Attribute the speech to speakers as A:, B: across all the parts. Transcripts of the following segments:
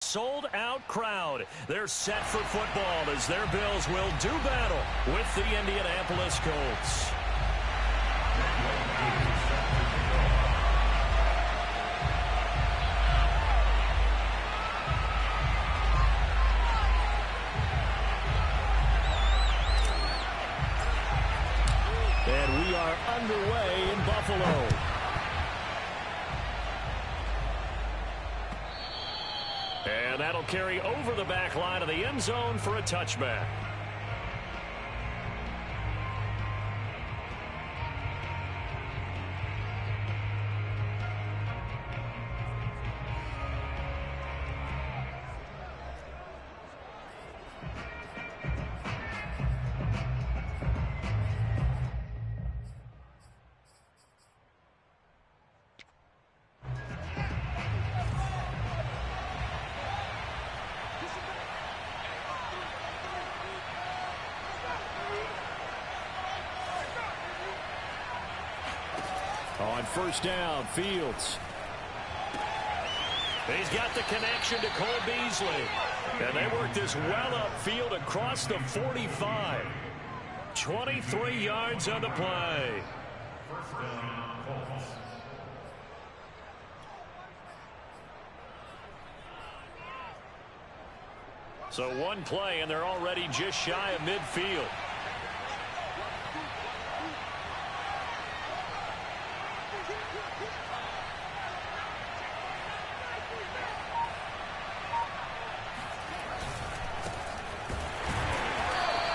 A: sold-out crowd. They're set for football as their Bills will do battle with the Indianapolis Colts. And we are underway in Buffalo. And that'll carry over the back line of the end zone for a touchback. On first down, Fields. He's got the connection to Cole Beasley. And they work this well upfield across the 45. 23 yards on the play. So one play, and they're already just shy of midfield.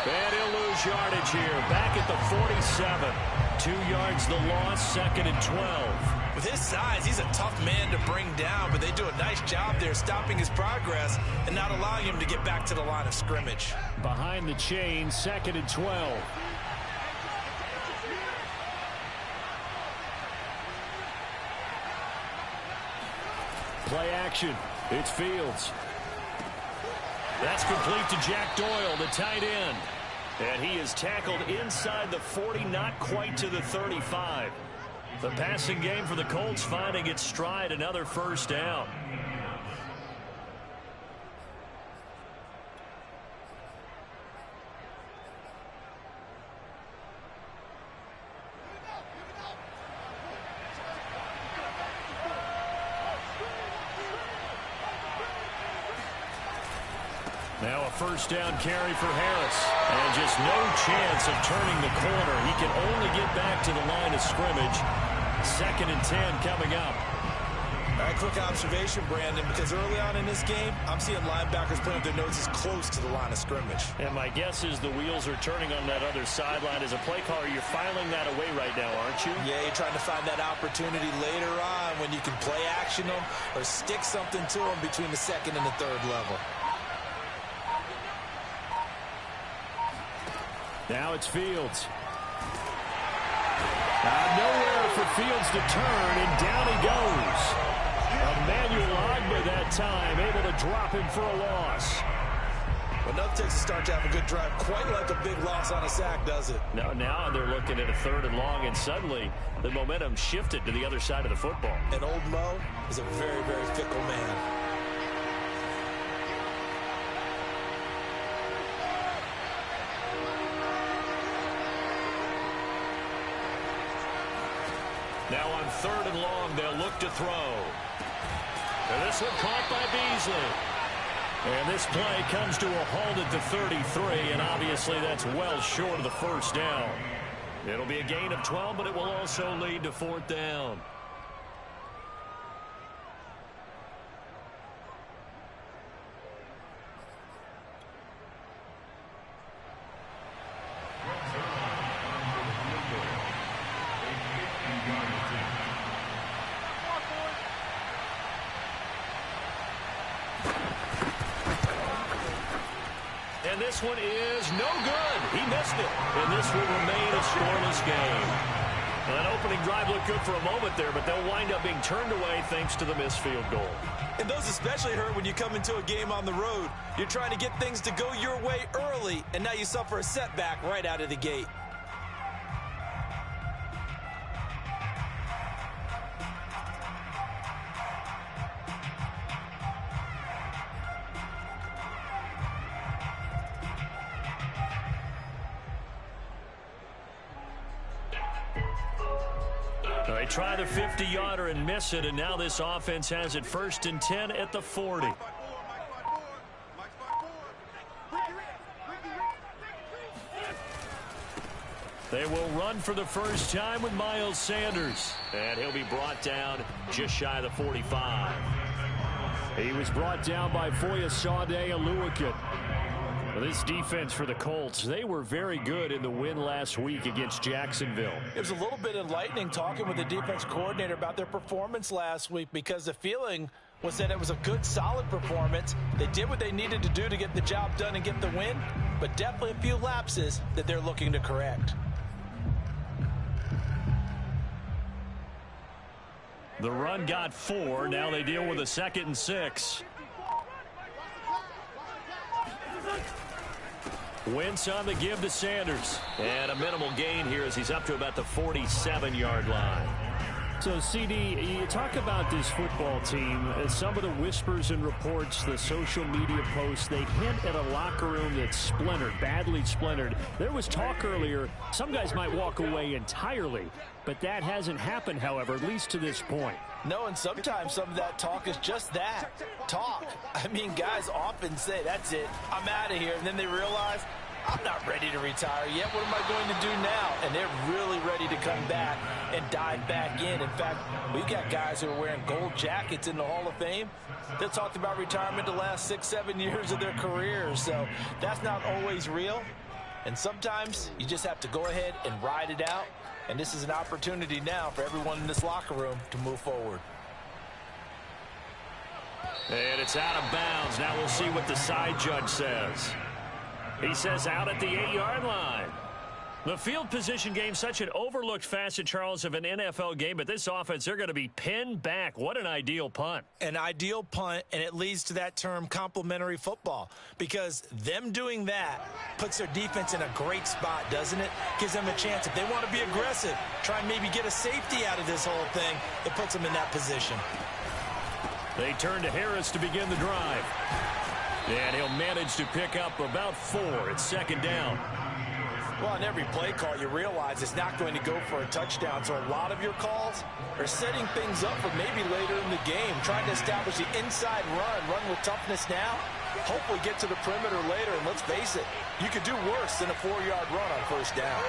A: And he'll lose yardage here. Back at the 47. 2 yards the loss, second and 12.
B: With his size, he's a tough man to bring down, but they do a nice job there stopping his progress and not allowing him to get back to the line of scrimmage.
A: Behind the chain, second and 12. Play action. It's Fields. That's complete to Jack Doyle, the tight end. And he is tackled inside the 40, not quite to the 35. The passing game for the Colts finding its stride, another first down. Now a first down carry for Harris. And just no chance of turning the corner. He can only get back to the line of scrimmage. Second and 10 coming up.
B: All right, quick observation, Brandon, because early on in this game, I'm seeing linebackers putting their noses close to the line of scrimmage.
A: And my guess is the wheels are turning on that other sideline. As a play caller, you're filing that away right now, aren't you?
B: Yeah, you're trying to find that opportunity later on when you can play action them or stick something to them between the second and the third level.
A: Now it's Fields. Nowhere for Fields to turn, and down he goes. Emmanuel Ogbah that time, able to drop him for a loss.
B: Well, nothing takes a start to have a good drive, quite like a big loss on a sack, does it?
A: Now they're looking at a third and long, and suddenly the momentum shifted to the other side of the football.
B: And old Mo is a very, very fickle man.
A: Now on third and long, they'll look to throw. And this one caught by Beasley. And this play comes to a halt at the 33, and obviously that's well short of the first down. It'll be a gain of 12, but it will also lead to fourth down. And this one is no good. He missed it. And this will remain a scoreless game. Well, that opening drive looked good for a moment there, but they'll wind up being turned away thanks to the missed field goal.
B: And those especially hurt when you come into a game on the road. You're trying to get things to go your way early, and now you suffer a setback right out of the gate.
A: They try the 50-yarder and miss it, and now this offense has it 1st and 10 at the 40. They will run for the first time with Miles Sanders, and he'll be brought down just shy of the 45. He was brought down by Foyesade Oluwakin. This defense for the Colts, they were very good in the win last week against Jacksonville.
B: It was a little bit enlightening talking with the defense coordinator about their performance last week, because the feeling was that it was a good, solid performance. They did what they needed to do to get the job done and get the win, but definitely a few lapses that they're looking to correct.
A: The run got 4. Now they deal with a 2nd and 6. Wentz on the give to Sanders. And a minimal gain here as he's up to about the 47-yard line. So, CD, you talk about this football team, some of the whispers and reports, the social media posts, they hint at a locker room that's splintered, badly splintered. There was talk earlier, some guys might walk away entirely, but that hasn't happened, however, at least to this point.
B: No, and sometimes some of that talk is just that, talk. I mean, guys often say, that's it, I'm out of here, and then they realize, I'm not ready to retire yet. What am I going to do now? And they're really ready to come back and dive back in. In fact, we've got guys who are wearing gold jackets in the Hall of Fame that talked about retirement the last 6-7 years of their careers. So that's not always real. And sometimes you just have to go ahead and ride it out. And this is an opportunity now for everyone in this locker room to move forward.
A: And it's out of bounds. Now we'll see what the side judge says. He says out at the 8-yard line. The field position game, such an overlooked facet, Charles, of an NFL game, but this offense, they're going to be pinned back. What an ideal punt.
B: An ideal punt, and it leads to that term complementary football, because them doing that puts their defense in a great spot, doesn't it? Gives them a chance. If they want to be aggressive, try and maybe get a safety out of this whole thing, it puts them in that position.
A: They turn to Harris to begin the drive. And he'll manage to pick up about 4. It's 2nd down.
B: Well, on every play call, you realize it's not going to go for a touchdown. So a lot of your calls are setting things up for maybe later in the game, trying to establish the inside run with toughness now, hopefully get to the perimeter later. And let's face it, you could do worse than a 4-yard run on 1st down.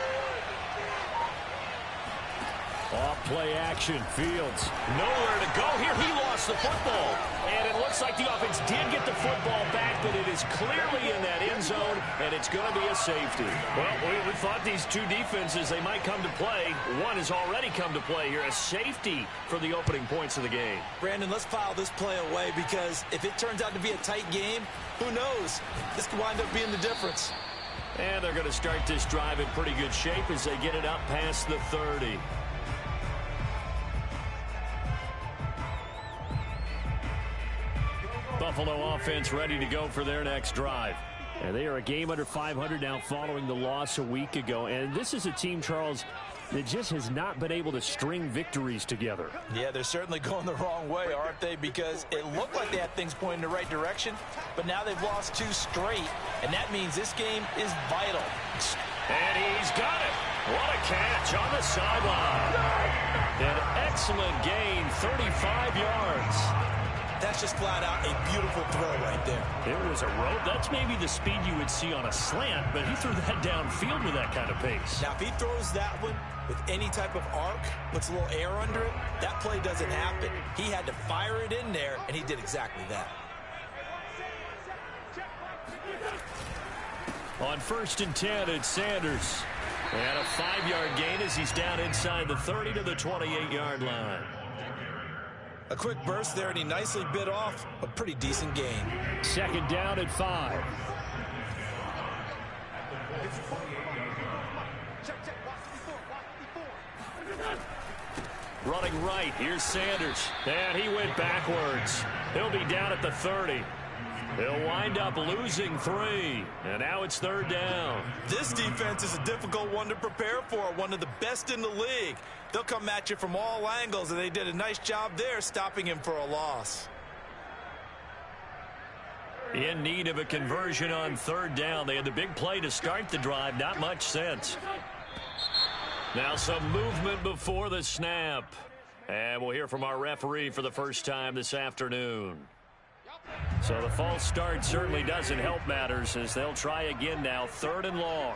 A: Off play action, Fields. Nowhere to go here. He lost the football. And it looks like the offense did get the football back, but it is clearly in that end zone, and it's going to be a safety. Well, we thought these two defenses, they might come to play. One has already come to play here, a safety for the opening points of the game.
B: Brandon, let's file this play away, because if it turns out to be a tight game, who knows? This could wind up being the difference.
A: And they're going to start this drive in pretty good shape as they get it up past the 30. Buffalo offense ready to go for their next drive. And they are a game under 500 now following the loss a week ago. And this is a team, Charles, that just has not been able to string victories together.
B: Yeah, they're certainly going the wrong way, aren't they? Because it looked like they had things pointing in the right direction, but now they've lost 2 straight, and that means this game is vital.
A: And he's got it. What a catch on the sideline. An excellent gain, 35 yards.
B: That's just flat out a beautiful throw right there.
A: It was a rope. That's maybe the speed you would see on a slant, but he threw that downfield with that kind of pace.
B: Now, if he throws that one with any type of arc, puts a little air under it, that play doesn't happen. He had to fire it in there, and he did exactly that.
A: On 1st and 10, it's Sanders. And a 5-yard gain as he's down inside the 30 to the 28-yard line.
B: A quick burst there, and he nicely bit off a pretty decent gain.
A: 2nd down at 5. Running right, here's Sanders. And he went backwards. He'll be down at the 30. They'll wind up losing 3. And now it's 3rd down.
B: This defense is a difficult one to prepare for, one of the best in the league. They'll come at you from all angles, and they did a nice job there stopping him for a loss.
A: In need of a conversion on 3rd down. They had the big play to start the drive. Not much sense. Now some movement before the snap. And we'll hear from our referee for the first time this afternoon. So the false start certainly doesn't help matters as they'll try again now, 3rd and long.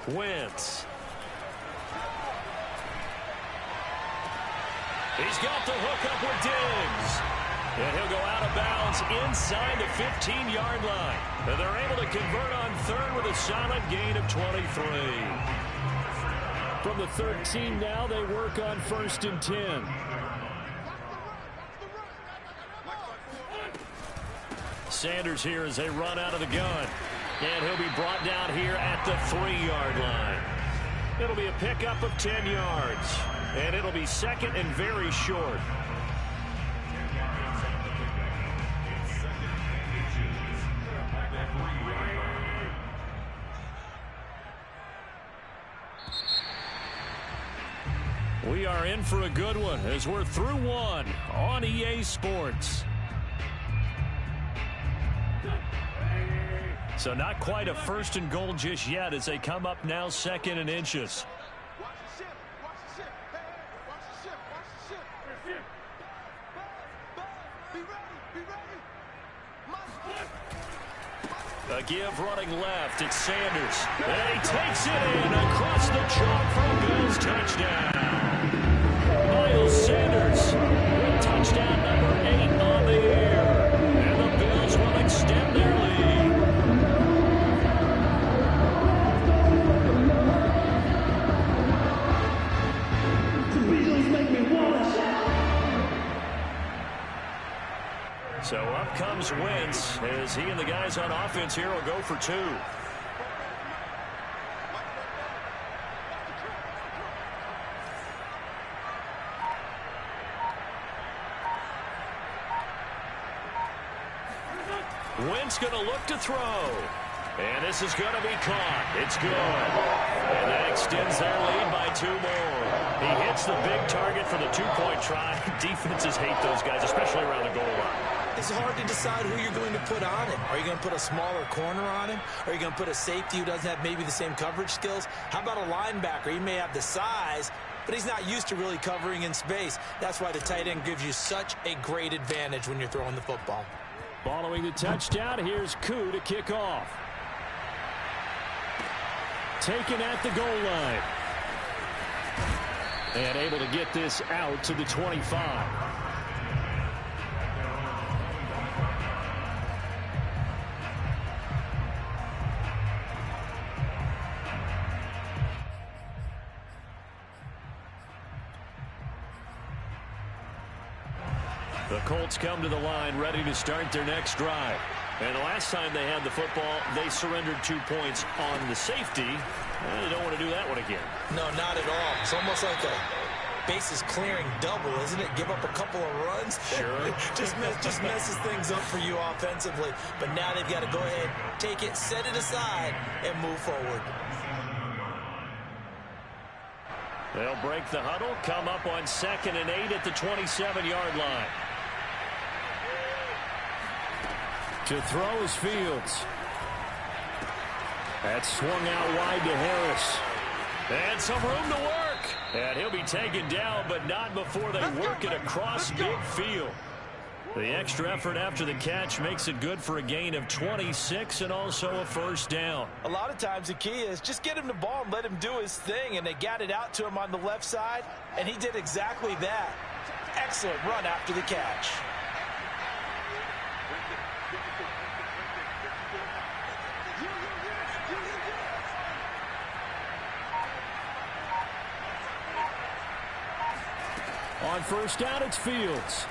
A: Wentz. He's got the hook up with Diggs. And he'll go out of bounds inside the 15-yard line. And they're able to convert on 3rd with a solid gain of 23. From the 13 now, they work on 1st and 10. Sanders here as they run out of the gun. And he'll be brought down here at the 3-yard line. It'll be a pickup of 10 yards. And it'll be 2nd and very short. We are in for a good one as we're through one on EA Sports. So not quite a 1st and goal just yet as they come up now 2nd and inches. A give running left. It's Sanders. And he takes it in across the chalk for a Bills touchdown. Miles Sanders with touchdown number 8 on the year. And the Bills will extend their lead. So up comes Wentz as he and the guys on offense here will go for 2. Wentz going to look to throw. And this is going to be caught. It's good. And that extends their lead by 2 more. He hits the big target for the 2-point try. Defenses hate those guys, especially around the goal line.
B: It's hard to decide who you're going to put on him. Are you going to put a smaller corner on him? Are you going to put a safety who doesn't have maybe the same coverage skills? How about a linebacker? He may have the size, but he's not used to really covering in space. That's why the tight end gives you such a great advantage when you're throwing the football.
A: Following the touchdown, here's Koo to kick off. Taken at the goal line. And able to get this out to the 25. The Colts come to the line ready to start their next drive. And the last time they had the football, they surrendered 2 points on the safety. They don't want to do that one again.
B: No, not at all. It's almost like a bases clearing double, isn't it? Give up a couple of runs.
A: Sure.
B: just messes things up for you offensively. But now they've got to go ahead, take it, set it aside, and move forward.
A: They'll break the huddle, come up on 2nd and 8 at the 27-yard line. To throw is Fields. That's swung out wide to Harris. And some room to work. And he'll be taken down, but not before they work it across midfield. The extra effort after the catch makes it good for a gain of 26 and also a 1st down.
B: A lot of times the key is just get him the ball and let him do his thing, and they got it out to him on the left side, and he did exactly that. Excellent run after the catch.
A: On 1st down, it's Fields.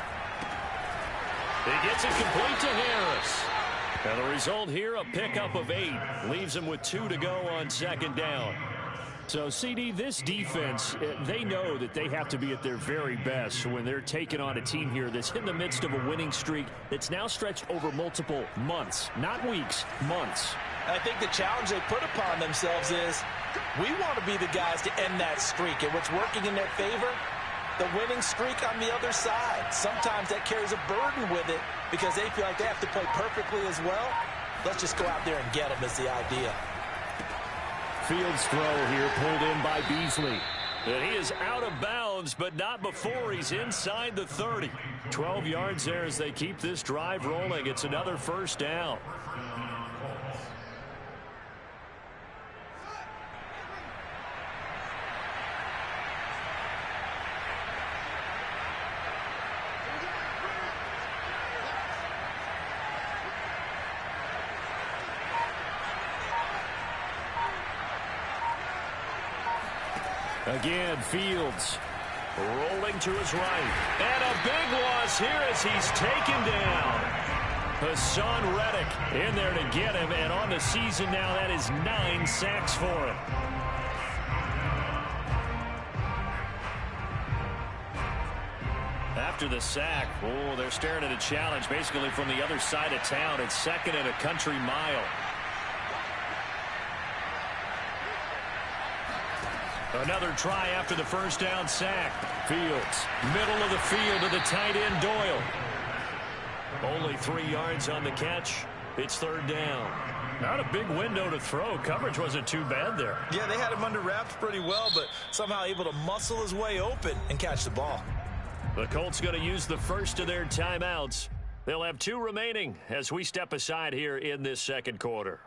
A: He gets it complete to Harris. And the result here, a pickup of 8. Leaves him with 2 to go on 2nd down. So, CD, this defense, they know that they have to be at their very best when they're taking on a team here that's in the midst of a winning streak that's now stretched over multiple months. Not weeks, months.
B: I think the challenge they put upon themselves is we want to be the guys to end that streak. And what's working in their favor the winning streak on the other side. Sometimes that carries a burden with it because they feel like they have to play perfectly as well. Let's just go out there and get them is the idea.
A: Fields throw here pulled in by Beasley. And he is out of bounds, but not before he's inside the 30. 12 yards there as they keep this drive rolling. It's another first down. Again, Fields rolling to his right. And a big loss here as he's taken down. Hassan Reddick in there to get him. And on the season now, that is 9 sacks for him. After the sack, oh, they're staring at a challenge basically from the other side of town. It's second and a country mile. Another try after the first down sack. Fields, middle of the field to the tight end Doyle. Only 3 yards on the catch. It's third down. Not a big window to throw. Coverage wasn't too bad there.
B: Yeah, they had him under wraps pretty well, but somehow able to muscle his way open and catch the ball.
A: The Colts going to use the first of their timeouts. They'll have 2 remaining as we step aside here in this second quarter.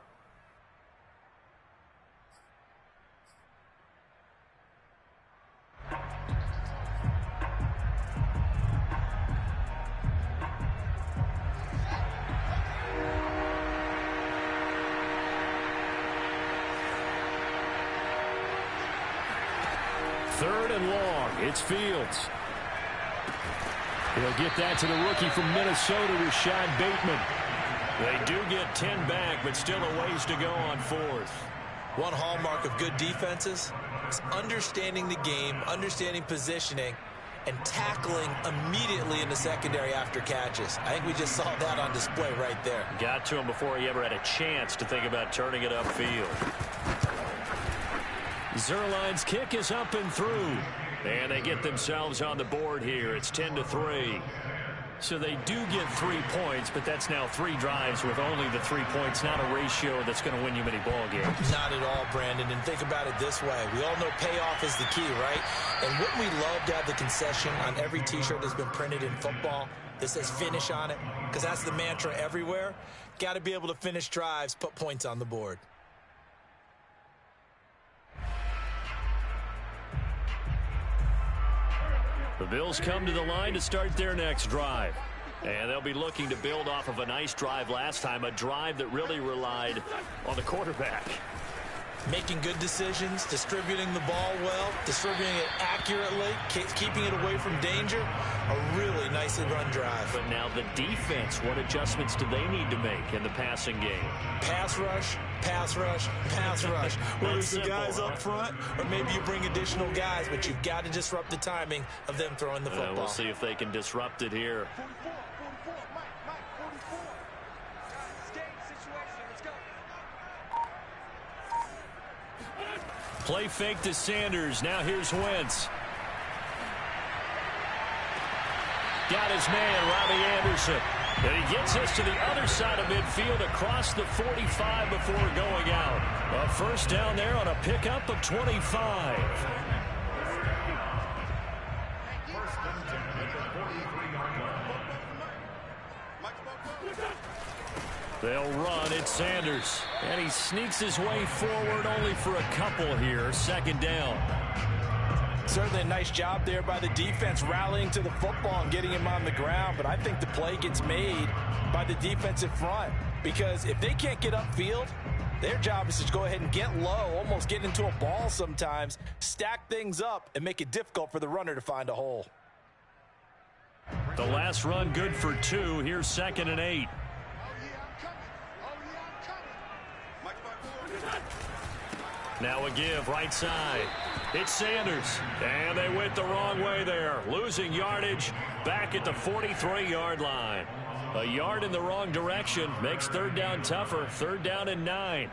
A: Third and long. It's Fields. He'll get that to the rookie from Minnesota, Rashad Bateman. They do get 10 back, but still a ways to go on fourth.
B: One hallmark of good defenses is understanding the game, understanding positioning, and tackling immediately in the secondary after catches. I think we just saw that on display right there.
A: Got to him before he ever had a chance to think about turning it upfield. Zerline's kick is up and through. And they get themselves on the board here. It's 10-3. So they do get 3 points, but that's now 3 drives with only the 3 points, not a ratio that's going to win you many ball games.
B: Not at all, Brandon. And think about it this way. We all know payoff is the key, right? And wouldn't we love to have the concession on every T-shirt that's been printed in football that says finish on it? Because that's the mantra everywhere. Got to be able to finish drives, put points on the board.
A: The Bills come to the line to start their next drive. And they'll be looking to build off of a nice drive last time, a drive that really relied on the quarterback.
B: Making good decisions, distributing the ball well, distributing it accurately, keeping it away from danger. A really nicely run drive.
A: But now the defense, what adjustments do they need to make in the passing game?
B: Pass rush, pass rush, pass rush. Whether it's the guys up front or maybe you bring additional guys, but you've got to disrupt the timing of them throwing the football.
A: We'll see if they can disrupt it here. Play fake to Sanders. Now here's Wentz. Got his man, Robbie Anderson. And he gets us to the other side of midfield across the 45 before going out. A first down there on a pickup of 25. They'll run. It's Sanders. And he sneaks his way forward only for a couple here. Second down.
B: Certainly a nice job there by the defense rallying to the football and getting him on the ground. But I think the play gets made by the defensive front. Because if they can't get upfield, their job is to go ahead and get low, almost get into a ball sometimes, stack things up, and make it difficult for the runner to find a hole.
A: The last run good for 2. Here's 2nd and 8. Now a give right side. It's Sanders. And they went the wrong way there. Losing yardage back at the 43-yard line. A yard in the wrong direction makes third down tougher. Third down and 9.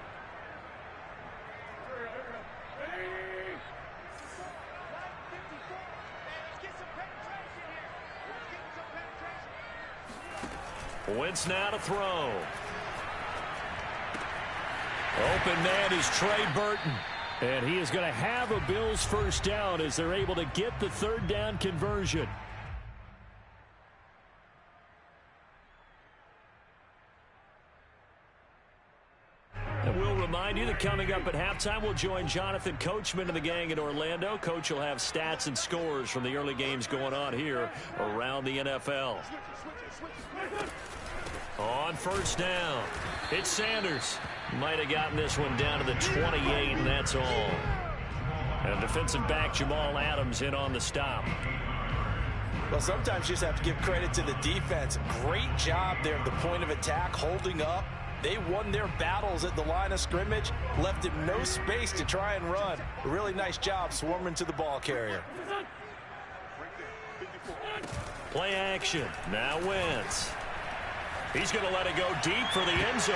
A: Wentz now to throw. Open man is Trey Burton. And he is going to have a Bills first down as they're able to get the third down conversion. And we'll remind you that coming up at halftime, we'll join Jonathan Coachman and the gang in Orlando. Coach will have stats and scores from the early games going on here around the NFL. On first down, it's Sanders. Might have gotten this one down to the 28, and that's all. And defensive back Jamal Adams in on the stop.
B: Well, sometimes you just have to give credit to the defense. Great job there at the point of attack, holding up. They won their battles at the line of scrimmage, left him no space to try and run. A really nice job swarming to the ball carrier.
A: Play action. Now Wentz. He's going to let it go deep for the end zone.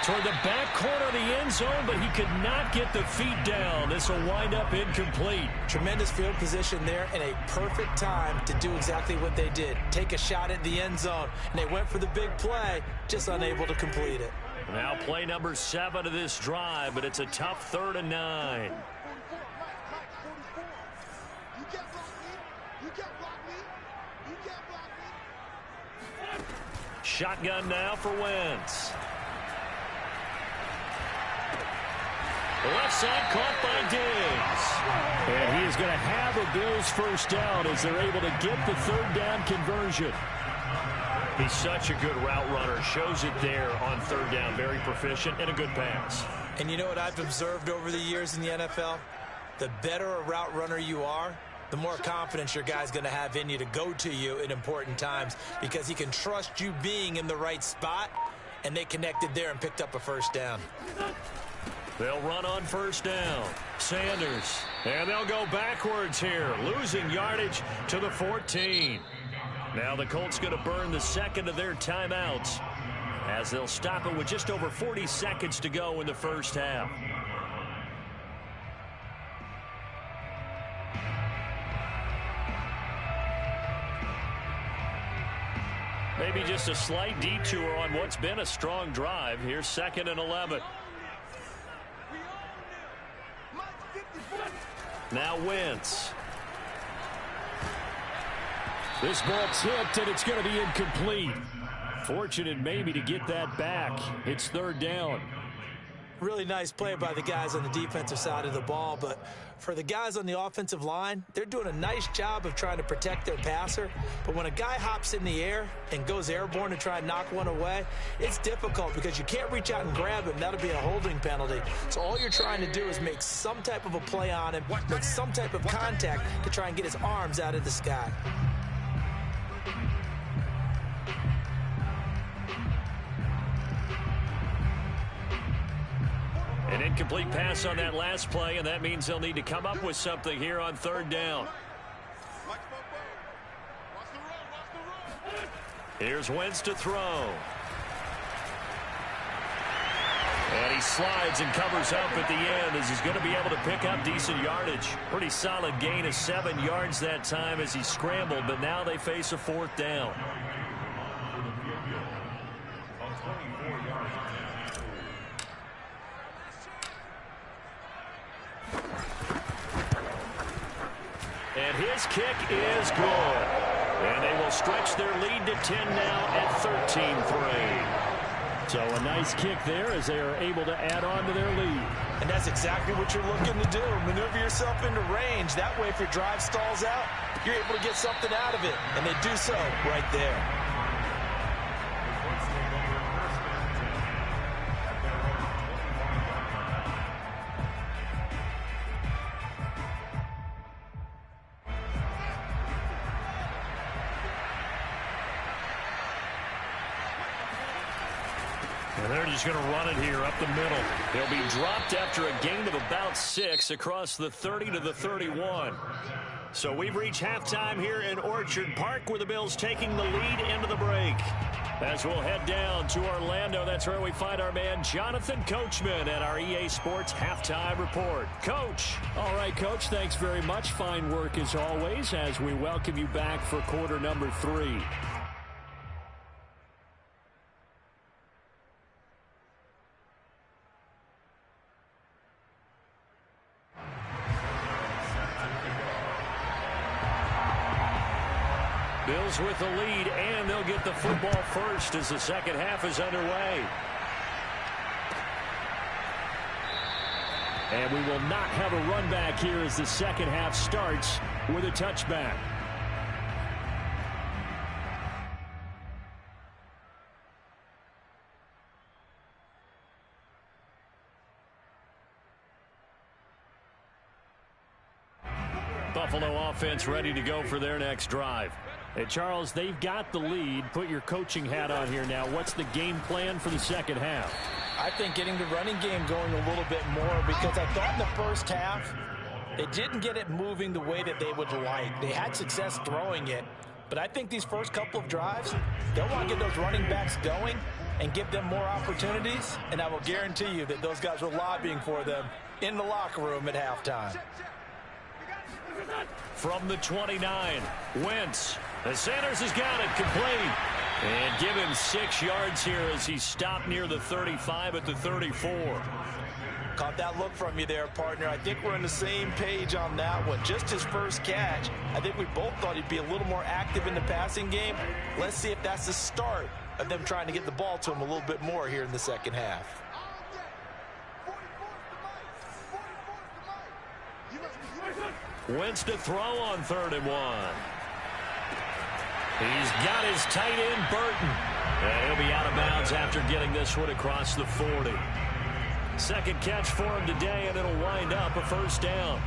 A: Toward the back corner of the end zone, but he could not get the feet down. This will wind up incomplete.
B: Tremendous field position there and a perfect time to do exactly what they did. Take a shot at the end zone. And they went for the big play, just unable to complete it.
A: Now play number 7 of this drive, but it's a tough 3rd and 9. Shotgun now for Wentz. The left side caught by Diggs. And he is going to have a Bills first down as they're able to get the third down conversion. He's such a good route runner. Shows it there on third down. Very proficient and a good pass.
B: And you know what I've observed over the years in the NFL? The better a route runner you are, the more confidence your guy's going to have in you to go to you at important times because he can trust you being in the right spot, and they connected there and picked up a first down.
A: They'll run on first down. Sanders. And they'll go backwards here, losing yardage to the 14. Now the Colts going to burn the second of their timeouts as they'll stop it with just over 40 seconds to go in the first half. Maybe just a slight detour on what's been a strong drive. Here's 2nd and 11. Now Wentz. This ball tipped, and it's going to be incomplete. Fortunate maybe to get that back. It's 3rd down.
B: Really nice play by the guys on the defensive side of the ball, but for the guys on the offensive line, they're doing a nice job of trying to protect their passer. But when a guy hops in the air and goes airborne to try and knock one away, it's difficult because you can't reach out and grab him. That'll be a holding penalty. So all you're trying to do is make some type of a play on him, make some type of contact to try and get his arms out of the sky.
A: An incomplete pass on that last play, and that means they'll need to come up with something here on 3rd down. Here's Wentz to throw. And he slides and covers up at the end as he's going to be able to pick up decent yardage. Pretty solid gain of 7 yards that time as he scrambled, but now they face a 4th down. And his kick is good. And they will stretch their lead to 10 now at 13-3. So a nice kick there as they are able to add on to their lead.
B: And that's exactly what you're looking to do. Maneuver yourself into range. That way, if your drive stalls out, you're able to get something out of it. And they do so right there.
A: And they're just going to run it here up the middle. They'll be dropped after a gain of about 6 across the 30 to the 31. So we've reached halftime here in Orchard Park, where the Bills taking the lead into the break. As we'll head down to Orlando, that's where we find our man Jonathan Coachman at our EA Sports Halftime Report. Coach.
C: All right, Coach, thanks very much. Fine work as always as we welcome you back for quarter number 3.
A: Bills with the lead, and they'll get the football first as the second half is underway. And we will not have a run back here as the second half starts with a touchback. Buffalo offense ready to go for their next drive. Hey, Charles, they've got the lead. Put your coaching hat on here now. What's the game plan for the second half?
B: I think getting the running game going a little bit more, because I thought in the first half they didn't get it moving the way that they would like. They had success throwing it, but I think these first couple of drives, they'll want to get those running backs going and give them more opportunities, and I will guarantee you that those guys were lobbying for them in the locker room at halftime.
A: From the 29, Wentz. Sanders has got it, complete. And give him 6 yards here as he stopped near the 35 at the 34.
B: Caught that look from you there, partner. I think we're on the same page on that one. Just his first catch. I think we both thought he'd be a little more active in the passing game. Let's see if that's the start of them trying to get the ball to him a little bit more here in the second half.
A: Wentz to throw on 3rd and 1. He's got his tight end, Burton. And he'll be out of bounds after getting this one across the 40. Second catch for him today, and it'll wind up a first down.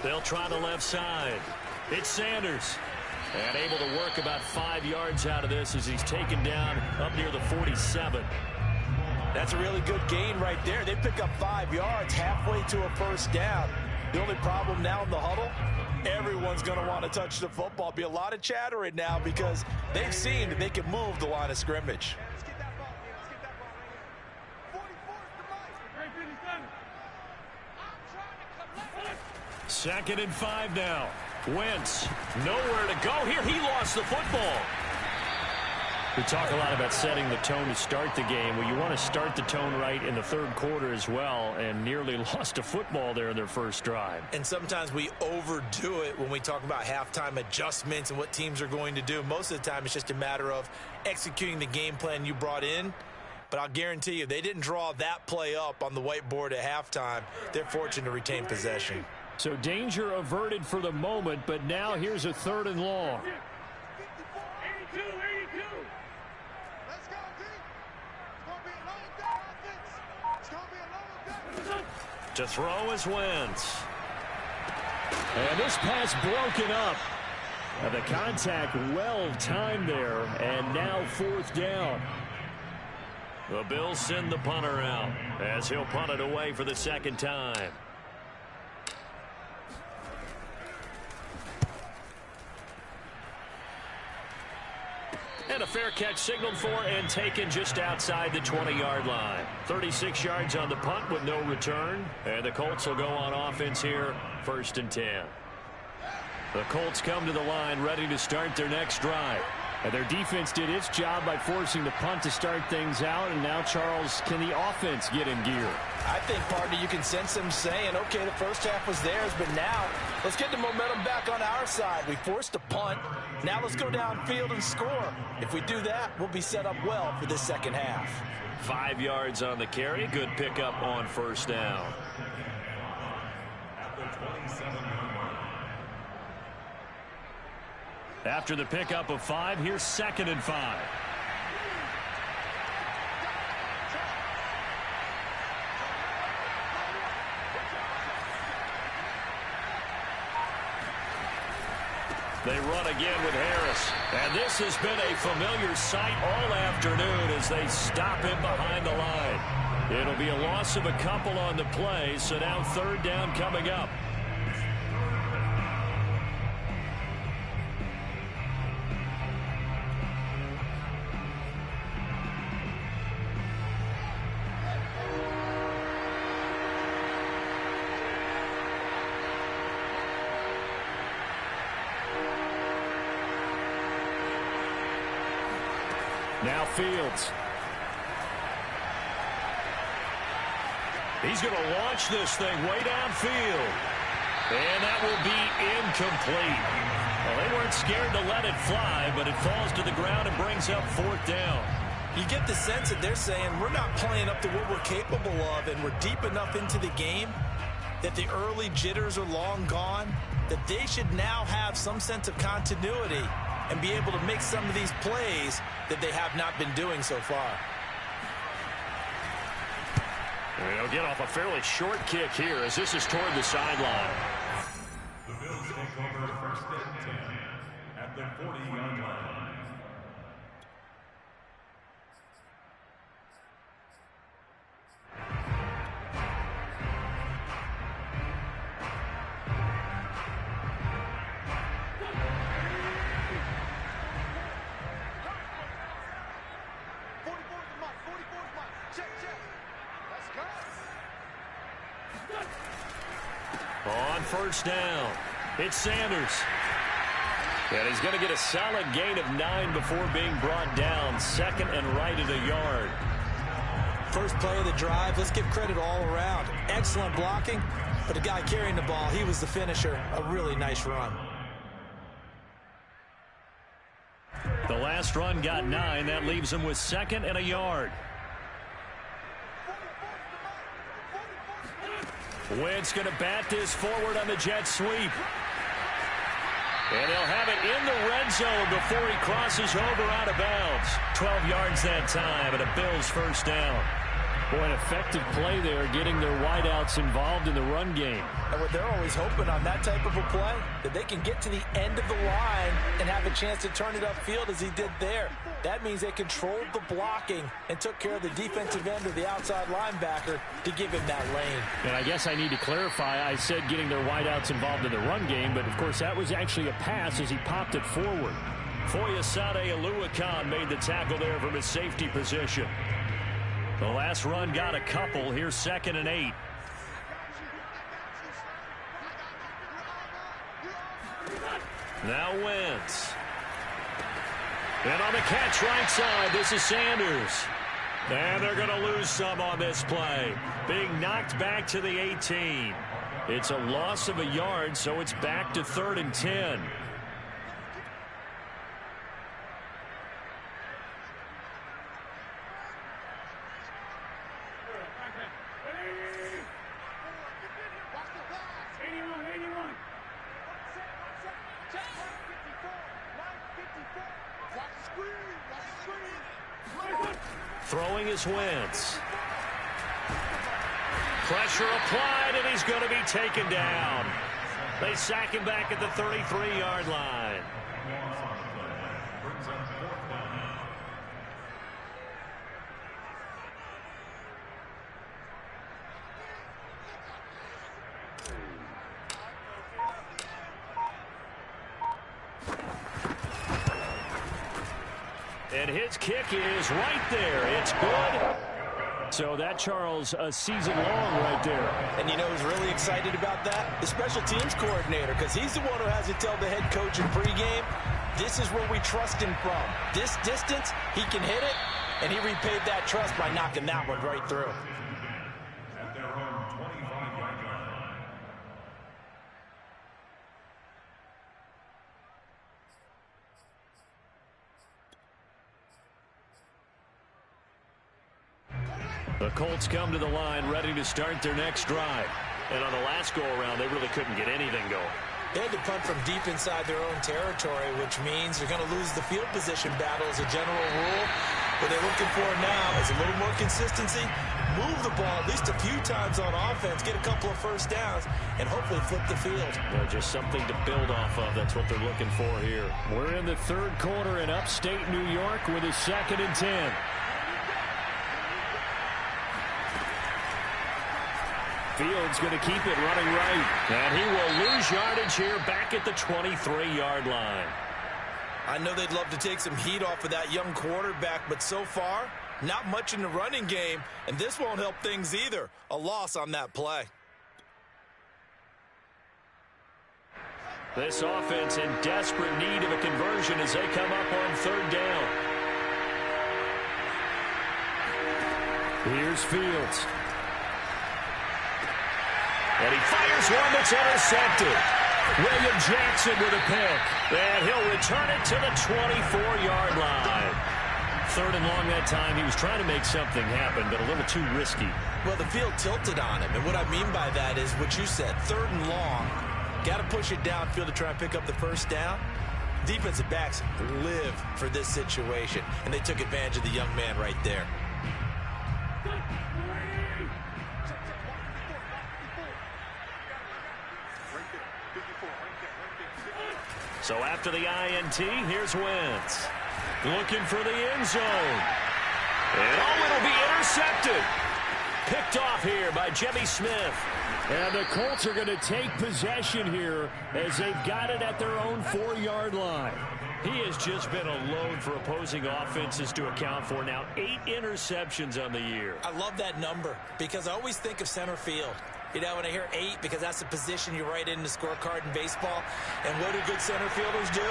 A: They'll try the left side. It's Sanders. And able to work about 5 yards out of this as he's taken down up near the 47.
B: That's a really good gain right there. They pick up 5 yards halfway to a first down. The only problem now in the huddle, everyone's going to want to touch the football. Be a lot of chattering now because they've seen that they can move the line of scrimmage.
A: Second and 5 now. Wentz, nowhere to go here. He lost the football. We talk a lot about setting the tone to start the game. Well, you want to start the tone right in the third quarter as well, and nearly lost a football there in their first drive.
B: And sometimes we overdo it when we talk about halftime adjustments and what teams are going to do. Most of the time, it's just a matter of executing the game plan you brought in. But I'll guarantee you, they didn't draw that play up on the whiteboard at halftime. They're fortunate to retain possession.
C: So danger averted for the moment, but now here's a 3rd and long.
A: To throw is Wentz.
C: And this pass broken up. And the contact well timed there, and now 4th down.
A: The Bills send the punter out as he'll punt it away for the second time. And a fair catch signaled for and taken just outside the 20-yard line. 36 yards on the punt with no return. And the Colts will go on offense here, 1st and 10. The Colts come to the line ready to start their next drive.
C: And their defense did its job by forcing the punt to start things out. And now, Charles, can the offense get in gear?
B: I think, partner, you can sense them saying, okay, the first half was theirs, but now let's get the momentum back on our side. We forced a punt. Now let's go downfield and score. If we do that, we'll be set up well for this second half.
A: 5 yards on the carry. Good pickup on first down.
C: After the pickup of 5, here's 2nd and 5.
A: They run again with Harris. And this has been a familiar sight all afternoon as they stop him behind the line. It'll be a loss of a couple on the play, so now 3rd down coming up.
C: Now Fields.
A: He's going to launch this thing way downfield. And that will be incomplete. Well, they weren't scared to let it fly, but it falls to the ground and brings up 4th down.
B: You get the sense that they're saying we're not playing up to what we're capable of, and we're deep enough into the game that the early jitters are long gone, that they should now have some sense of continuity and be able to make some of these plays that they have not been doing so far.
A: They'll get off a fairly short kick here as this is toward the sideline.
D: The Bills take over 1st and 10 at the 40-yard line.
A: On 1st down, it's Sanders. And he's going to get a solid gain of 9 before being brought down. 2nd and right at a yard.
B: First play of the drive, let's give credit all around. Excellent blocking, but the guy carrying the ball, he was the finisher. A really nice run.
A: The last run got 9. That leaves him with 2nd and a yard. Wentz going to bat this forward on the jet sweep. And they'll have it in the red zone before he crosses over out of bounds. 12 yards that time and a Bills 1st down. Boy, an effective play there, getting their wideouts involved in the run game.
B: And what they're always hoping on that type of a play, that they can get to the end of the line and have a chance to turn it upfield as he did there. That means they controlled the blocking and took care of the defensive end of the outside linebacker to give him that lane.
C: And I guess I need to clarify, I said getting their wideouts involved in the run game, but of course that was actually a pass as he popped it forward.
A: Foyesade Oluwakan made the tackle there from his safety position. The last run got a couple. Here's 2nd and 8. Now Wentz. And on the catch right side, this is Sanders. And they're going to lose some on this play. Being knocked back to the 18. It's a loss of a yard, so it's back to 3rd and 10. Throwing is Wentz. Pressure applied, and he's going to be taken down. They sack him back at the 33-yard line. And his kick is right there. It's good. So that, Charles, a season long right there.
B: And you know who's really excited about that? The special teams coordinator, because he's the one who has to tell the head coach in pregame, this is where we trust him from. This distance, he can hit it, and he repaid that trust by knocking that one right through.
D: At their own 25-yard line.
A: The Colts come to the line ready to start their next drive. And on the last go-around, they really couldn't get anything going.
B: They had to punt from deep inside their own territory, which means they're going to lose the field position battle as a general rule. What they're looking for now is a little more consistency, move the ball at least a few times on offense, get a couple of first downs, and hopefully flip the field.
A: Well, just something to build off of. That's what they're looking for here.
C: We're in the third quarter in upstate New York with a 2nd and 10.
A: Fields going to keep it running right. And he will lose yardage here back at the 23-yard line.
B: I know they'd love to take some heat off of that young quarterback, but so far, not much in the running game, and this won't help things either. A loss on that play.
A: This offense in desperate need of a conversion as they come up on 3rd down.
C: Here's Fields.
A: And he fires one that's intercepted. William Jackson with a pick. And he'll return it to the 24-yard line. 3rd and long that time. He was trying to make something happen, but a little too risky.
B: Well, the field tilted on him. And what I mean by that is what you said. 3rd and long. Got to push it downfield to try and pick up the first down. Defensive backs live for this situation. And they took advantage of the young man right there.
A: So after the INT, here's Wentz. Looking for the end zone. And it'll be intercepted. Picked off here by Jimmy Smith.
C: And the Colts are going to take possession here as they've got it at their own 4-yard line.
A: He has just been a load for opposing offenses to account for. Now 8 interceptions on the year.
B: I love that number because I always think of center field. You know, when I hear 8, because that's the position you write in the scorecard in baseball. And what do good center fielders do?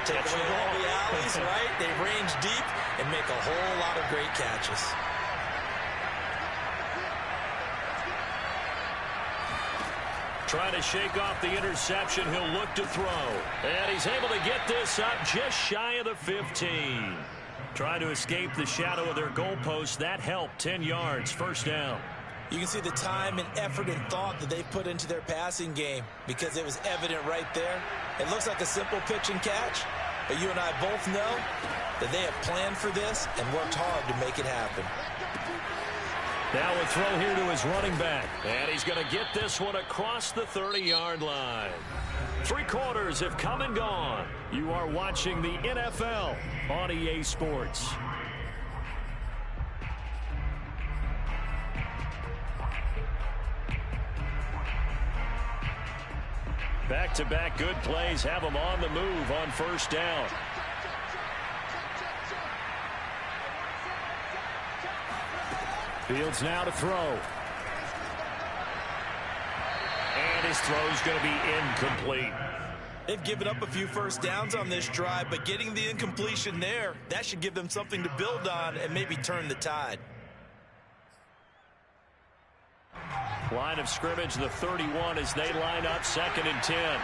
B: Take away all the alleys, right? They range deep and make a whole lot of great catches.
A: Trying to shake off the interception. He'll look to throw. And he's able to get this up just shy of the 15. Trying to escape the shadow of their goalpost. That helped. 10 yards. First down.
B: You can see the time and effort and thought that they put into their passing game because it was evident right there. It looks like a simple pitch and catch, but you and I both know that they have planned for this and worked hard to make it happen.
A: Now a throw here to his running back, and he's going to get this one across the 30-yard line. 3 quarters have come and gone. You are watching the NFL on EA Sports. Back-to-back good plays have them on the move on first down.
C: Fields now to throw.
A: And his throw's going to be incomplete.
B: They've given up a few first downs on this drive, but getting the incompletion there, that should give them something to build on and maybe turn the tide.
A: Line of scrimmage, the 31 as they line up 2nd and 10.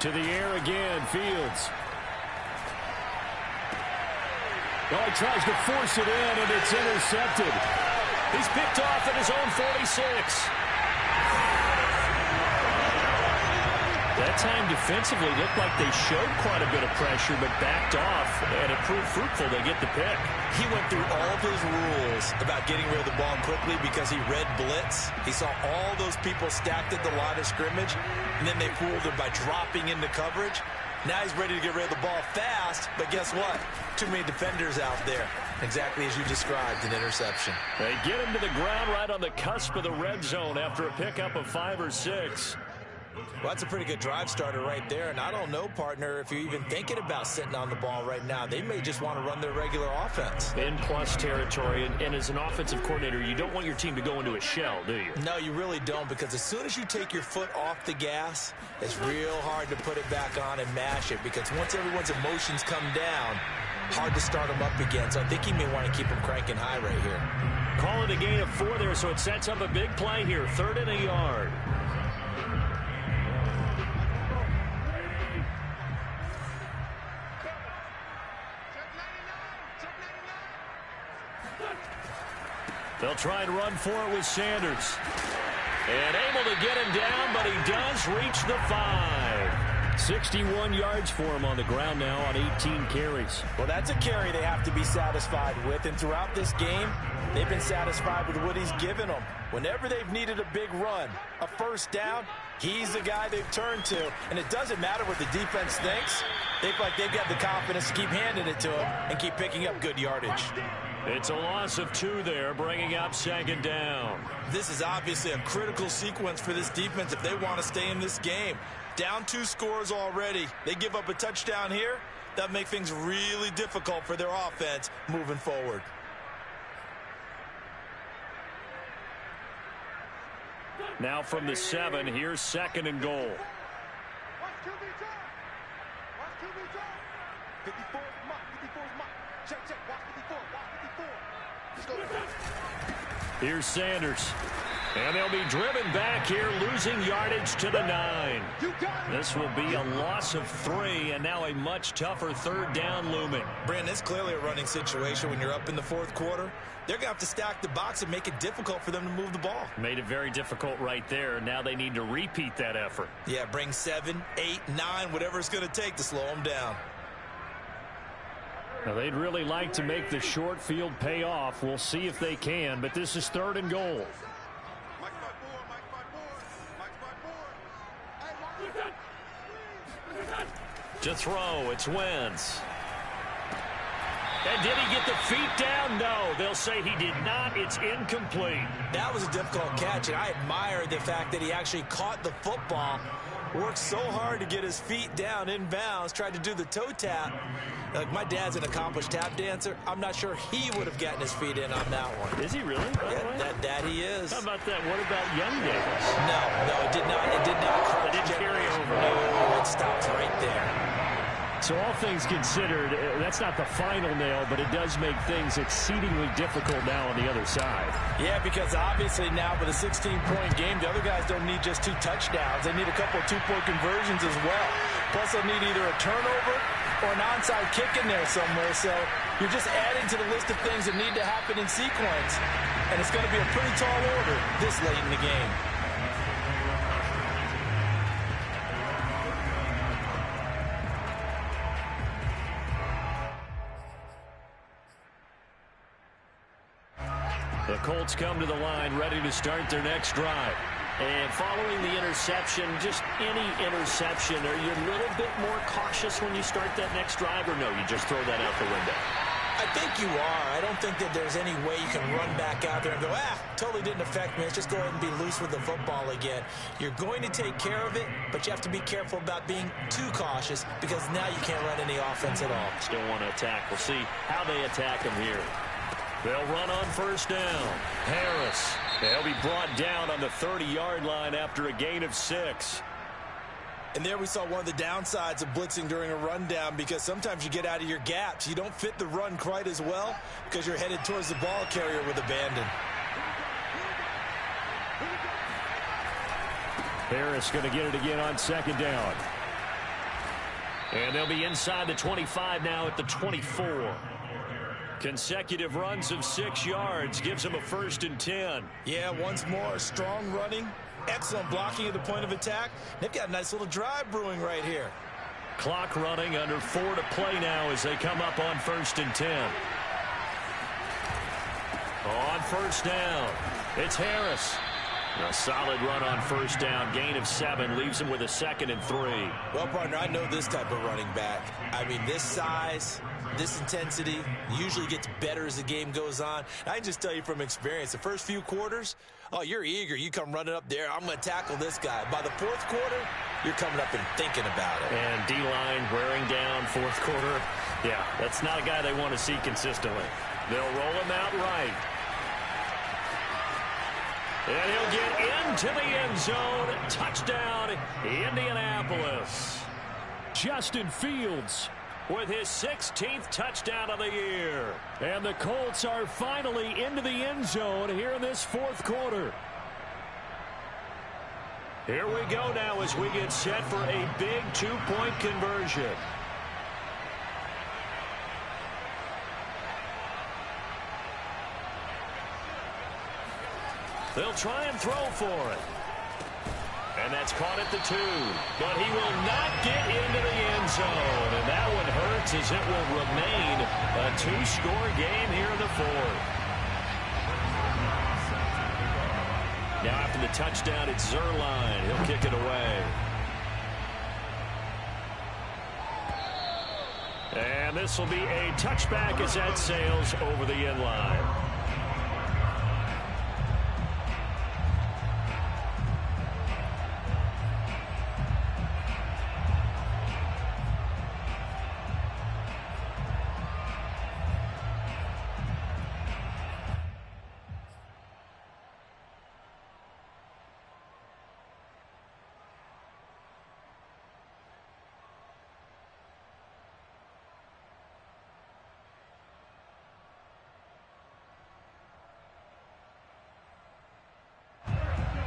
C: To the air again, Fields. Oh, he tries to force it in, and it's intercepted.
A: He's picked off at his own 46. That time defensively looked like they showed quite a bit of pressure but backed off, and it proved fruitful. They get the pick.
B: He went through all of his rules about getting rid of the ball quickly because he read blitz. He saw all those people stacked at the line of scrimmage, and then they fooled him by dropping into coverage. Now he's ready to get rid of the ball fast, but guess what? Too many defenders out there. Exactly as you described, an interception.
A: They get him to the ground right on the cusp of the red zone after a pickup of 5 or 6.
B: Well, that's a pretty good drive starter right there, and I don't know, partner, if you're even thinking about sitting on the ball right now. They may just want to run their regular offense.
A: In plus territory, and as an offensive coordinator, you don't want your team to go into a shell, do you?
B: No, you really don't, because as soon as you take your foot off the gas, it's real hard to put it back on and mash it, because once everyone's emotions come down, hard to start them up again. So I think he may want to keep them cranking high right here.
A: Call it a gain of 4 there, so it sets up a big play here. 3rd and a yard. They'll try and run for it with Sanders. And able to get him down, but he does reach the 5.
C: 61 yards for him on the ground now on 18 carries.
B: Well, that's a carry they have to be satisfied with. And throughout this game, they've been satisfied with what he's given them. Whenever they've needed a big run, a first down, he's the guy they've turned to. And it doesn't matter what the defense thinks. They feel like they've got the confidence to keep handing it to him and keep picking up good yardage.
A: It's a loss of 2 there, bringing up 2nd down.
B: This is obviously a critical sequence for this defense if they want to stay in this game. Down 2 scores already. They give up a touchdown here. That'll make things really difficult for their offense moving forward.
A: Now from the 7, here's 2nd and goal.
E: 54 is Mike. 54 is Mike. Check. Watch 54. Watch 54. Let's go.
C: Here's Sanders. And they'll be driven back here, losing yardage to the 9. This will be a loss of 3, and now a much tougher third down looming.
B: Brandon, it's clearly a running situation when you're up in the fourth quarter. They're going to have to stack the box and make it difficult for them to move the ball.
C: Made it very difficult right there. Now they need to repeat that effort.
B: Yeah, bring 7, 8, 9, whatever it's going to take to slow them down.
C: Now, they'd really like to make the short field pay off. We'll see if they can, but this is 3rd and goal. To throw, it's Wentz. And did he get the feet down? No, they'll say he did not. It's incomplete.
B: That was a difficult catch, and I admire the fact that he actually caught the football, worked so hard to get his feet down inbounds, tried to do the toe tap. Like, my dad's an accomplished tap dancer. I'm not sure he would have gotten his feet in on that one.
C: Is he really?
B: Yeah, that he is.
C: How about that? What about Young Davis?
B: No, it did not. It did not.
C: It didn't carry over.
B: No, it stops right there.
C: So all things considered, that's not the final nail, but it does make things exceedingly difficult now on the other side.
B: Yeah, because obviously now with a 16-point game, the other guys don't need just 2 touchdowns. They need a couple of 2-point conversions as well. Plus, they'll need either a turnover or an onside kick in there somewhere. So you're just adding to the list of things that need to happen in sequence. And it's going to be a pretty tall order this late in the game.
C: The Colts come to the line ready to start their next drive. And following the interception, just any interception, are you a little bit more cautious when you start that next drive, or no, you just throw that out the window?
B: I think you are. I don't think that there's any way you can run back out there and go, totally didn't affect me. Let's just go ahead and be loose with the football again. You're going to take care of it, but you have to be careful about being too cautious because now you can't run any offense at all.
C: Still want to attack. We'll see how they attack them here. They'll run on first down. Harris. They'll be brought down on the 30-yard line after a gain of 6.
B: And there we saw one of the downsides of blitzing during a rundown because sometimes you get out of your gaps. You don't fit the run quite as well because you're headed towards the ball carrier with abandon.
C: Harris going to get it again on 2nd down. And they'll be inside the 25 now at the 24. Consecutive runs of 6 yards gives them a 1st and 10.
B: Yeah, once more, strong running, excellent blocking at the point of attack. They've got a nice little drive brewing right here.
C: Clock running, under 4 to play now as they come up on 1st and 10. On 1st down, it's Harris. A solid run on 1st down, gain of 7, leaves him with a 2nd and 3.
B: Well, partner, I know this type of running back. I mean, this size, this intensity usually gets better as the game goes on. I can just tell you from experience, the first few quarters, oh, you're eager. You come running up there, I'm going to tackle this guy. By the 4th quarter, you're coming up and thinking about it.
C: And D-line wearing down 4th quarter. Yeah, that's not a guy they want to see consistently. They'll roll him out right. And he'll get into the end zone. Touchdown, Indianapolis. Justin Fields with his 16th touchdown of the year. And the Colts are finally into the end zone here in this 4th quarter. Here we go now as we get set for a big 2-point conversion. They'll try and throw for it. And that's caught at the 2. But he will not get into the end zone. And that one hurts as it will remain a 2-score game here in the 4th. Now after the touchdown, it's Zerline. He'll kick it away. And this will be a touchback as that sails over the end line.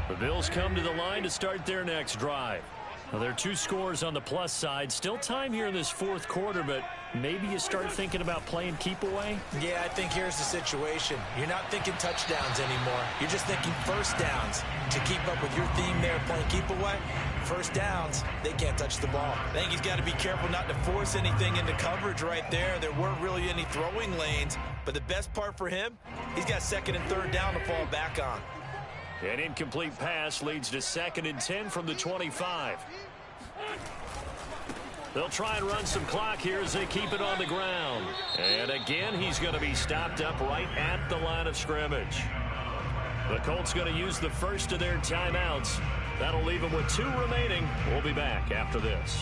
C: The Bills come to the line to start their next drive. Well, there are 2 scores on the plus side. Still time here in this fourth quarter, but maybe you start thinking about playing keep away?
B: Yeah, I think here's the situation. You're not thinking touchdowns anymore. You're just thinking first downs. To keep up with your theme there, playing keep away, first downs, they can't touch the ball. I think he's got to be careful not to force anything into coverage right there. There weren't really any throwing lanes, but the best part for him, he's got second and third down to fall back on.
C: An incomplete pass leads to 2nd and 10 from the 25. They'll try and run some clock here as they keep it on the ground. And again, he's going to be stopped up right at the line of scrimmage. The Colts going to use the first of their timeouts. That'll leave them with 2 remaining. We'll be back after this.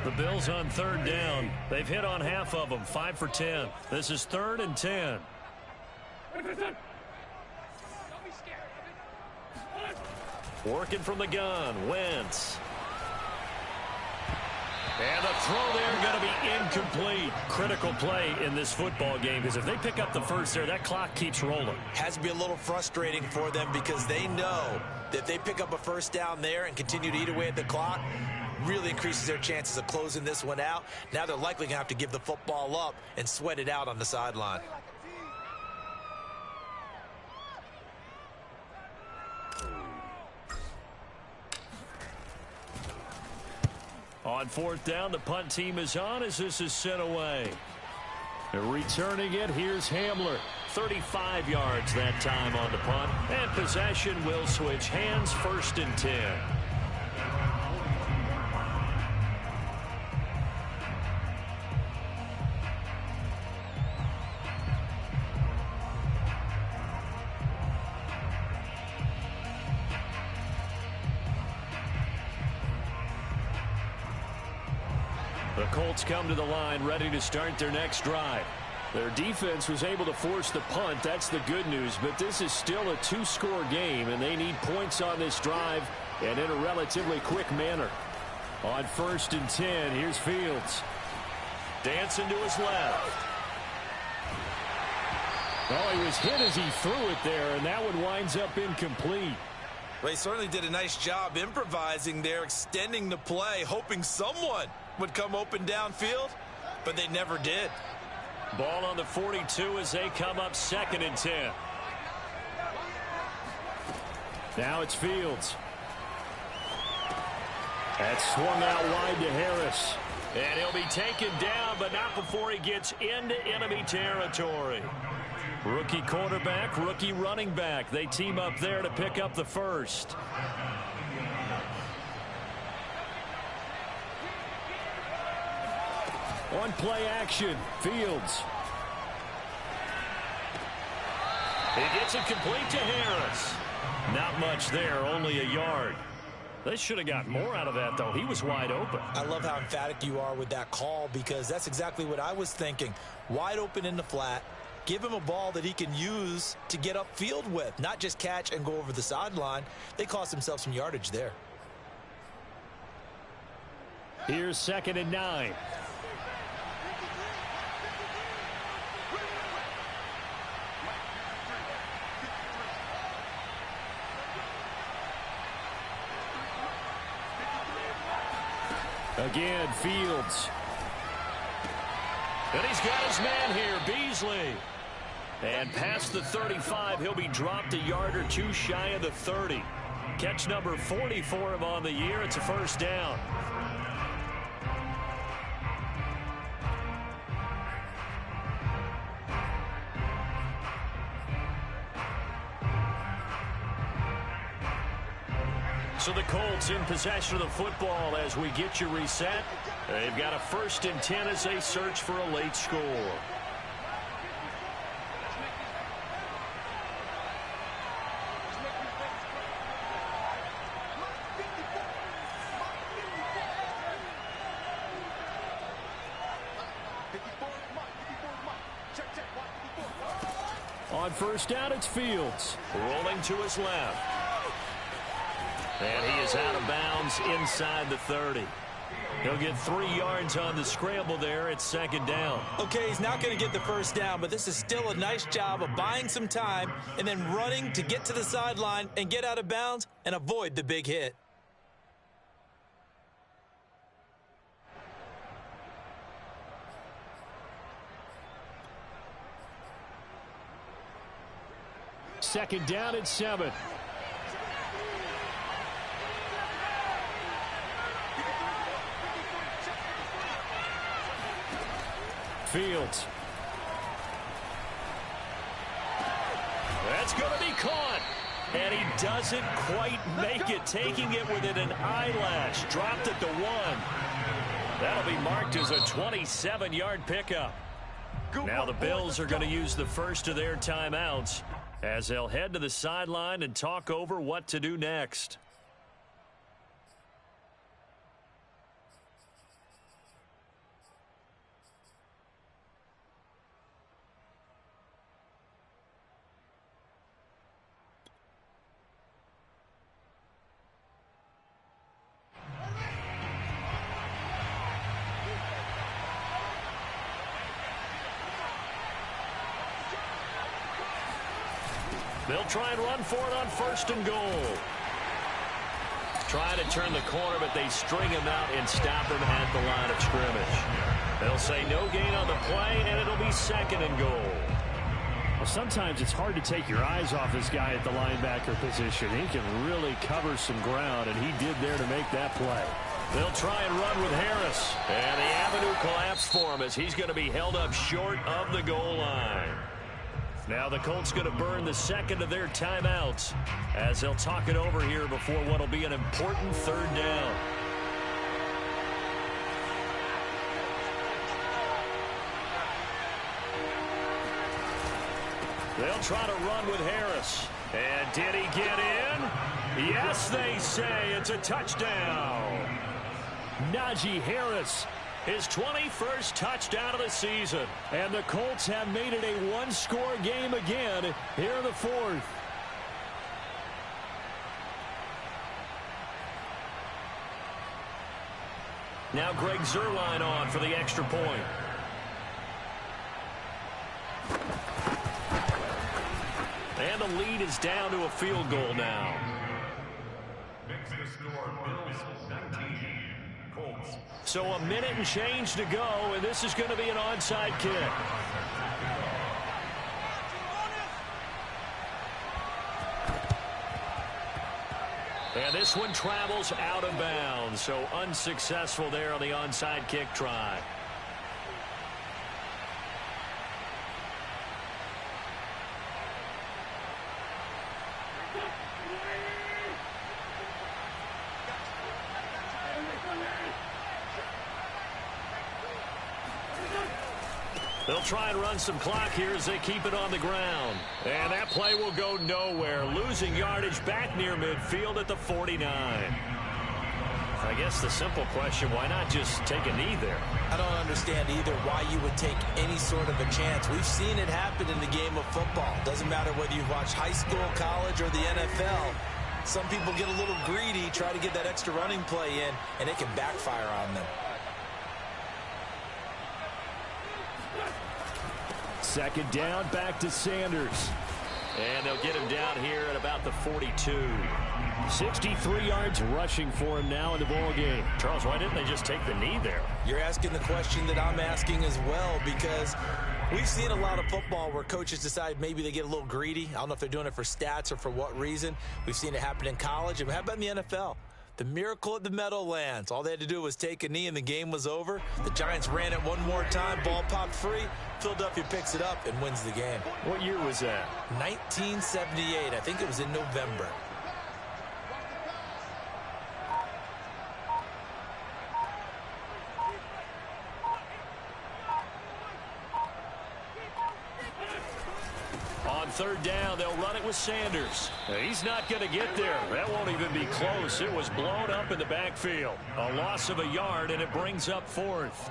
C: The Bills on 3rd down. They've hit on half of them, 5 for 10. This is 3rd and 10. Working from the gun, Wentz. And the throw there going to be incomplete. Critical play in this football game, because if they pick up the first there, that clock keeps rolling.
B: Has to be a little frustrating for them because they know that if they pick up a first down there and continue to eat away at the clock, really increases their chances of closing this one out. Now they're likely going to have to give the football up and sweat it out on the sideline.
C: On 4th down, the punt team is on as this is sent away. Returning it, here's Hamler. 35 yards that time on the punt. And possession will switch hands, 1st and 10. The Colts come to the line ready to start their next drive. Their defense was able to force the punt. That's the good news. But this is still a 2-score game, and they need points on this drive and in a relatively quick manner. On 1st and 10, here's Fields. Dancing to his left. Oh, he was hit as he threw it there, and that one winds up incomplete.
B: Well, he certainly did a nice job improvising there, extending the play, hoping someone would come open downfield, but they never did.
C: Ball on the 42 as they come up 2nd and 10. Now it's Fields. That's swung out wide to Harris. And he'll be taken down, but not before he gets into enemy territory. Rookie quarterback, rookie running back. They team up there to pick up the first. On play action, Fields. He gets it complete to Harris. Not much there, only a yard. They should have got more out of that, though. He was wide open.
B: I love how emphatic you are with that call, because that's exactly what I was thinking. Wide open in the flat. Give him a ball that he can use to get upfield with, not just catch and go over the sideline. They cost themselves some yardage there.
C: Here's 2nd and 9. Again, Fields. And he's got his man here, Beasley. And past the 35, he'll be dropped a yard or two shy of the 30. Catch number 40 for him on the year. It's a first down. So the Colts in possession of the football as we get you reset. They've got a 1st and 10 as they search for a late score. On 1st down, it's Fields. Rolling to his left.
A: And he is out of bounds inside the 30. He'll get 3 yards on the scramble there at second down.
B: Okay, he's not going to get the first down, but this is still a nice job of buying some time and then running to get to the sideline and get out of bounds and avoid the big hit.
C: Second down and 7. Fields.
A: That's going to be caught. And he doesn't quite make it, taking it within an eyelash. Dropped at the 1. That'll be marked as a 27-yard pickup. Now the Bills are going to use the first of their timeouts as they'll head to the sideline and talk over what to do next. They'll try and run for it on first and goal. Trying to turn the corner, but they string him out and stop him at the line of scrimmage. They'll say no gain on the play, and it'll be second and goal.
C: Well, sometimes it's hard to take your eyes off this guy at the linebacker position. He can really cover some ground, and he did there to make that play.
A: They'll try and run with Harris. And the avenue collapsed for him as he's going to be held up short of the goal line. Now the Colts going to burn the second of their timeouts as they'll talk it over here before what will be an important third down. They'll try to run with Harris. And did he get in? Yes, they say it's a touchdown.
C: Najee Harris, his 21st touchdown of the season. And the Colts have made it a one-score game again here in the fourth.
A: Now Greg Zuerlein on for the extra point. And the lead is down to a field goal now.
D: Makes the score Bills 19, Colts.
A: So a minute and change to go, and this is going to be an onside kick. And this one travels out of bounds, so unsuccessful there on the onside kick try. They'll try and run some clock here as they keep it on the ground. And that play will go nowhere. Losing yardage back near midfield at the 49. I guess the simple question, why not just take a knee there?
B: I don't understand either why you would take any sort of a chance. We've seen it happen in the game of football. Doesn't matter whether you've watched high school, college, or the NFL. Some people get a little greedy, try to get that extra running play in, and it can backfire on them.
C: Second down, back to Sanders.
A: And they'll get him down here at about the 42.
C: 63 yards rushing for him now in the ball game.
A: Charles, why didn't they just take the knee there?
B: You're asking the question that I'm asking as well, because we've seen a lot of football where coaches decide maybe they get a little greedy. I don't know if they're doing it for stats or for what reason. We've seen it happen in college. And how about in the NFL? The miracle at the Meadowlands. All they had to do was take a knee and the game was over. The Giants ran it one more time. Ball popped free. Philadelphia picks it up and wins the game.
A: What year was that?
B: 1978. I think it was in November.
A: On third down, they'll run it with Sanders. He's not going to get there. That won't even be close. It was blown up in the backfield. A loss of a yard, and it brings up fourth.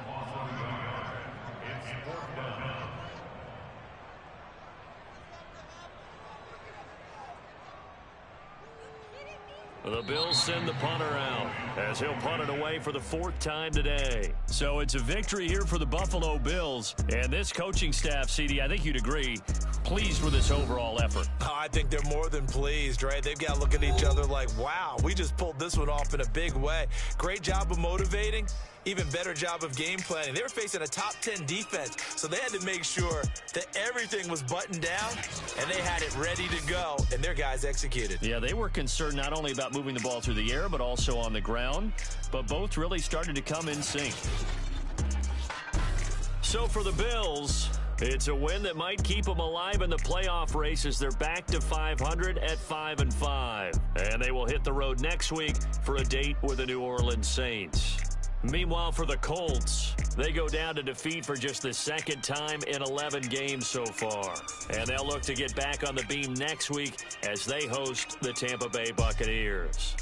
C: The Bills send the punter out as he'll punt it away for the 4th time today. So it's a victory here for the Buffalo Bills. And this coaching staff, CD, I think you'd agree, pleased with this overall effort.
B: Oh, I think they're more than pleased, right? They've got to look at each other like, wow, we just pulled this one off in a big way. Great job of motivating. Even better job of game planning. They were facing a top 10 defense, so they had to make sure that everything was buttoned down, and they had it ready to go, and their guys executed.
C: Yeah, they were concerned not only about moving the ball through the air, but also on the ground, but both really started to come in sync. So for the Bills, it's a win that might keep them alive in the playoff race as they're back to 500 at 5-5. And they will hit the road next week for a date with the New Orleans Saints. Meanwhile, for the Colts, they go down to defeat for just the 2nd time in 11 games so far. And they'll look to get back on the beam next week as they host the Tampa Bay Buccaneers.